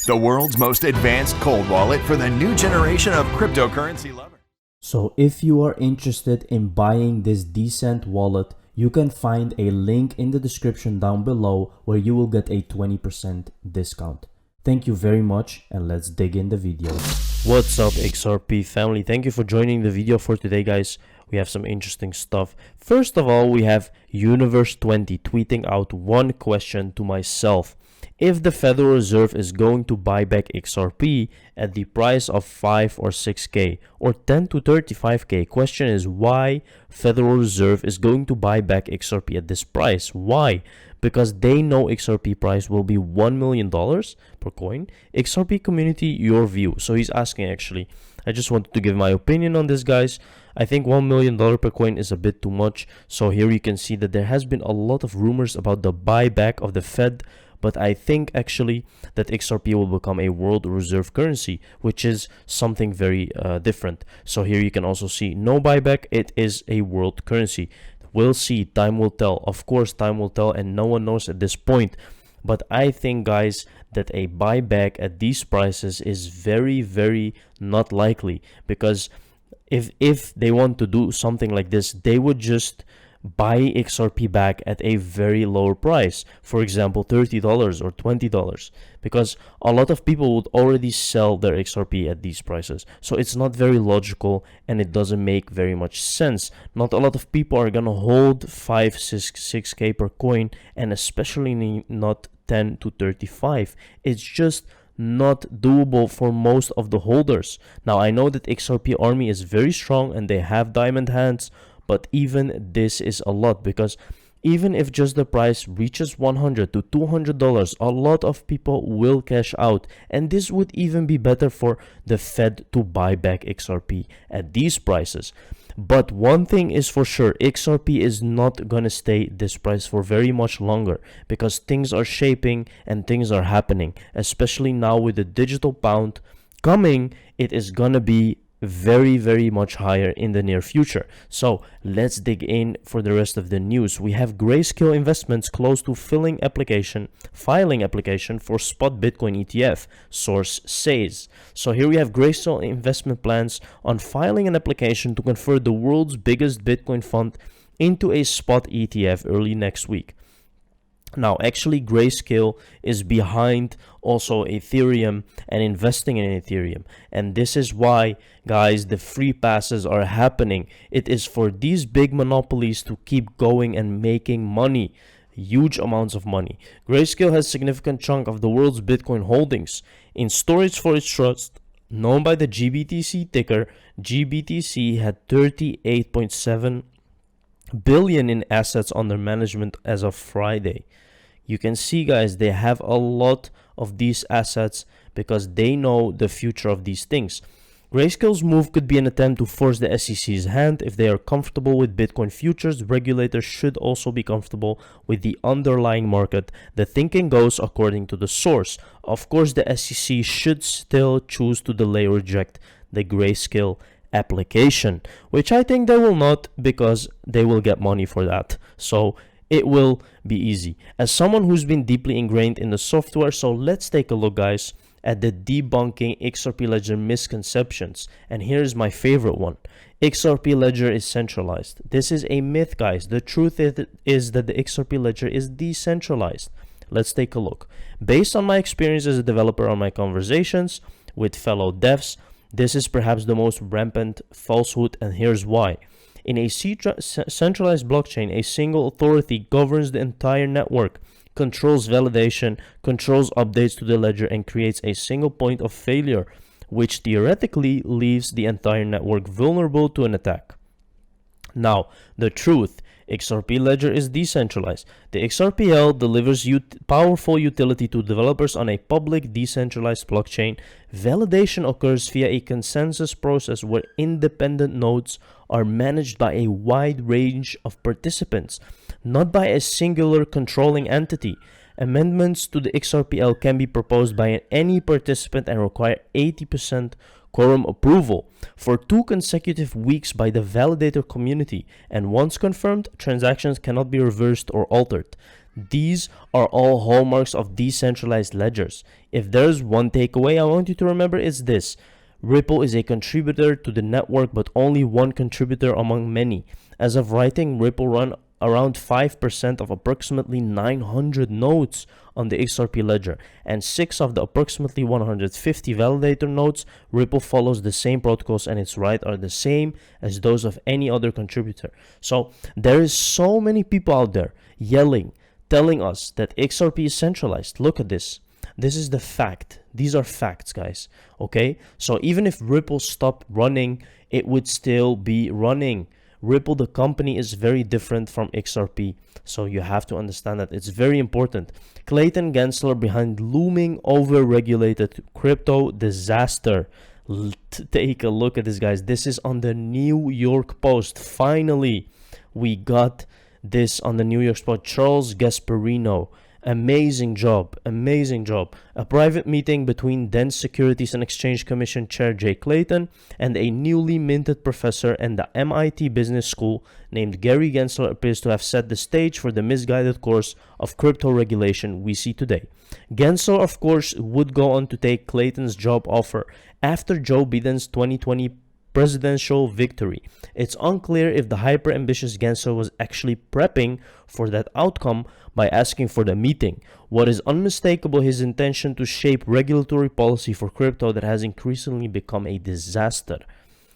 the world's most advanced cold wallet for the new generation of cryptocurrency lovers. So if you are interested in buying this decent wallet, you can find a link in the description down below where you will get a 20% discount. Thank you very much, and let's dig in the video. What's up, XRP family? Thank you for joining the video for today, guys. We have some interesting stuff. First of all, we have Universe20 tweeting out one question to myself. If the Federal Reserve is going to buy back XRP at the price of 5 or 6k or 10 to 35k, question is why Federal Reserve is going to buy back XRP at this price? Why? Because they know XRP price will be $1 million per coin. XRP community, your view. So he's asking, actually, I just wanted to give my opinion on this, guys. I think $1 million per coin is a bit too much. So here you can see that there has been a lot of rumors about the buyback of the Fed. But I think actually that XRP will become a world reserve currency, which is something very different. So here you can also see no buyback. It is a world currency. We'll see. Time will tell. Of course, time will tell, and no one knows at this point. But I think, guys, that a buyback at these prices is very, very not likely, because if they want to do something like this, they would just buy XRP back at a very low price, for example $30 or $20, because a lot of people would already sell their XRP at these prices. So it's not very logical, and it doesn't make very much sense. Not a lot of people are gonna hold 5, 6k per coin, and especially not 10 to 35. It's just not doable for most of the holders. Now I know that XRP army is very strong and they have diamond hands, but even this is a lot, because even if just the price reaches $100 to $200, a lot of people will cash out. And this would even be better for the Fed to buy back XRP at these prices. But one thing is for sure, XRP is not gonna stay this price for very much longer, because things are shaping and things are happening, especially now with the digital pound coming. It is gonna be very, very much higher in the near future. So let's dig in for the rest of the news. We have Grayscale Investments close to filing application for spot Bitcoin ETF, source says. So here we have Grayscale Investment plans on filing an application to convert the world's biggest Bitcoin fund into a spot ETF early next week. Now, actually, Grayscale is behind also Ethereum and investing in Ethereum. And this is why, guys, the free passes are happening. It is for these big monopolies to keep going and making money, huge amounts of money. Grayscale has a significant chunk of the world's Bitcoin holdings in storage for its trust, known by the GBTC ticker. GBTC had 38.7 billion in assets under management as of Friday. You can see, guys, they have a lot of these assets because they know the future of these things. Grayscale's move could be an attempt to force the SEC's hand. If they are comfortable with Bitcoin futures, regulators should also be comfortable with the underlying market. The thinking goes according to the source. Of course, the SEC should still choose to delay or reject the Grayscale application, which I think they will not, because they will get money for that. So it will be easy. As someone who's been deeply ingrained in the software, so let's take a look, guys, at the debunking XRP Ledger misconceptions. And here's my favorite one. XRP Ledger is centralized. This is a myth, guys. The truth is that the XRP Ledger is decentralized. Let's take a look. Based on my experience as a developer, on my conversations with fellow devs, this is perhaps the most rampant falsehood, and here's why. In a centralized blockchain, a single authority governs the entire network, controls validation, controls updates to the ledger, and creates a single point of failure, which theoretically leaves the entire network vulnerable to an attack. Now, the truth. XRP Ledger is decentralized. The XRPL delivers powerful utility to developers on a public decentralized blockchain. Validation occurs via a consensus process where independent nodes are managed by a wide range of participants, not by a singular controlling entity. Amendments to the XRPL can be proposed by any participant and require 80% quorum approval for 2 consecutive weeks by the validator community, and once confirmed, transactions cannot be reversed or altered. These are all hallmarks of decentralized ledgers. If there's one takeaway I want you to remember, it's this: Ripple is a contributor to the network, but only one contributor among many. As of writing, Ripple run around 5% of approximately 900 nodes on the XRP ledger, and 6 of the approximately 150 validator nodes. Ripple follows the same protocols and its rights are the same as those of any other contributor. So there is so many people out there yelling, telling us that XRP is centralized. Look at this. This is the fact. These are facts, guys. Okay? So even if Ripple stopped running, it would still be running. Ripple, the company, is very different from XRP. So you have to understand that. It's very important. Clayton Gensler behind looming over-regulated crypto disaster. Take a look at this, guys. This is on the New York Post. Finally, we got this on the New York Post. Charles Gasparino. Amazing job. A private meeting between then Securities and Exchange Commission Chair Jay Clayton and a newly minted professor in the MIT Business School named Gary Gensler appears to have set the stage for the misguided course of crypto regulation we see today. Gensler, of course, would go on to take Clayton's job offer after Joe Biden's 2020 presidential victory. It's unclear if the hyper-ambitious Gensler was actually prepping for that outcome by asking for the meeting. What is unmistakable, his intention to shape regulatory policy for crypto that has increasingly become a disaster.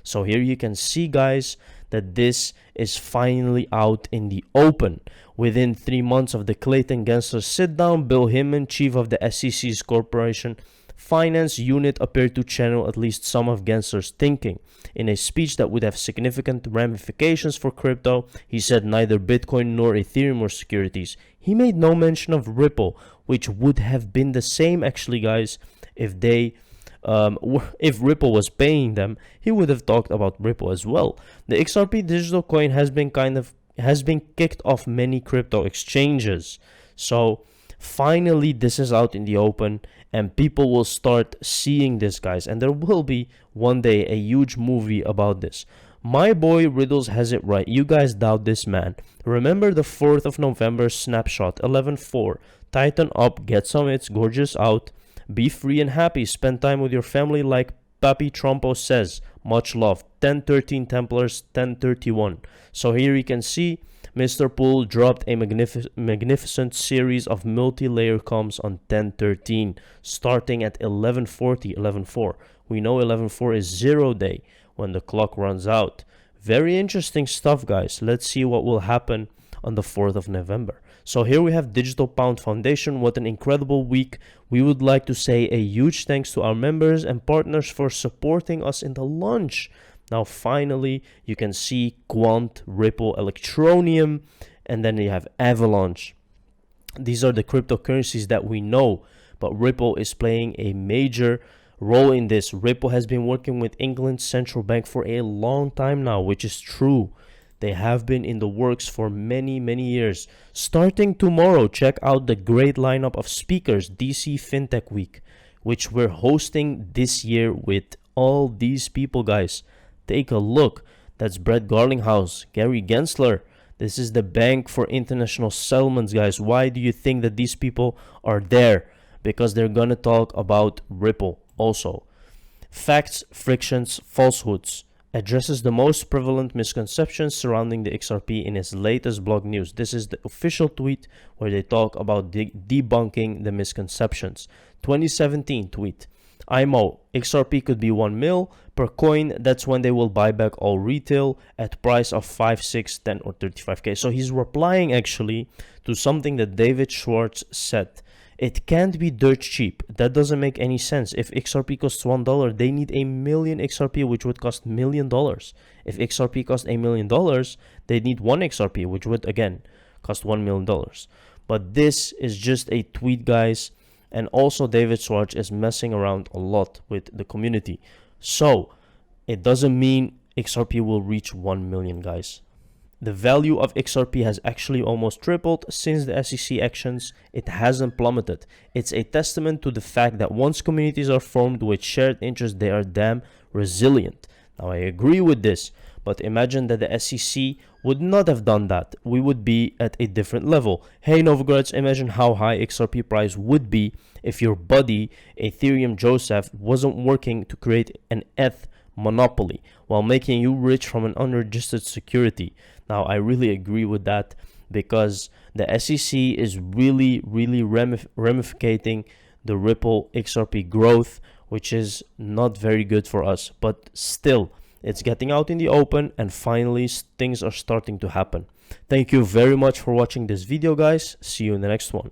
So here you can see, guys, that this is finally out in the open. Within 3 months of the Clayton Gensler sit-down, Bill Hinman, chief of the SEC's corporation finance unit, appeared to channel at least some of Gensler's thinking. In a speech that would have significant ramifications for crypto, he said neither Bitcoin nor Ethereum were securities. He made no mention of Ripple, which would have been the same, actually, guys, if Ripple was paying them. He would have talked about Ripple as well. The XRP digital coin has been kicked off many crypto exchanges. So finally, this is out in the open, and people will start seeing this, guys, and there will be one day a huge movie about this. My boy Riddles has it right. You guys doubt this man. Remember the 4th of November snapshot, 11:4. Tighten up, get some hits, gorgeous out, be free and happy, spend time with your family like Papi Trumpo says. Much love. 1013 Templars, 1031. So here you can see Mr. Poole dropped a magnificent series of multi-layer comms on 1013, starting at 11:4. We know 11:4 is 0 day when the clock runs out. Very interesting stuff, guys. Let's see what will happen on the 4th of November. So here we have Digital Pound Foundation. What an incredible week. We would like to say a huge thanks to our members and partners for supporting us in the launch. Now finally you can see Quant, Ripple, Electroneum, and then you have Avalanche. These are the cryptocurrencies that we know, but Ripple is playing a major role in this. Ripple has been working with England's central bank for a long time now, which is true. They have been in the works for many years. Starting tomorrow, check out the great lineup of speakers, DC FinTech Week, which we're hosting this year with all these people, guys. Take a look. That's Brett Garlinghouse, Gary Gensler. This is the Bank for International Settlements, guys. Why do you think that these people are there? Because they're going to talk about Ripple also. Facts, Frictions, Falsehoods addresses the most prevalent misconceptions surrounding the XRP in his latest blog news. This is the official tweet where they talk about debunking the misconceptions. 2017 tweet. IMO, XRP could be 1 mil per coin. That's when they will buy back all retail at price of 5, 6, 10 or 35k. So he's replying actually to something that David Schwartz said. It can't be dirt cheap. That doesn't make any sense. If XRP costs $1, they need a million XRP, which would cost $1 million. If XRP costs $1 million, they need 1 XRP, which would again cost $1 million. But this is just a tweet, guys. And also David Schwartz is messing around a lot with the community. So it doesn't mean XRP will reach 1 million, guys. The value of XRP has actually almost tripled since the SEC actions. It hasn't plummeted. It's a testament to the fact that once communities are formed with shared interests, they are damn resilient. Now I agree with this, But imagine that the SEC would not have done that. We would be at a different level. Hey Novogratz, imagine how high XRP price would be if your buddy Ethereum Joseph wasn't working to create an ETH monopoly while making you rich from an unregistered security. Now I really agree with that, because the SEC is really ramificating the Ripple XRP growth, which is not very good for us. But still, it's getting out in the open, and finally things are starting to happen. Thank you very much for watching this video, guys. See you in the next one.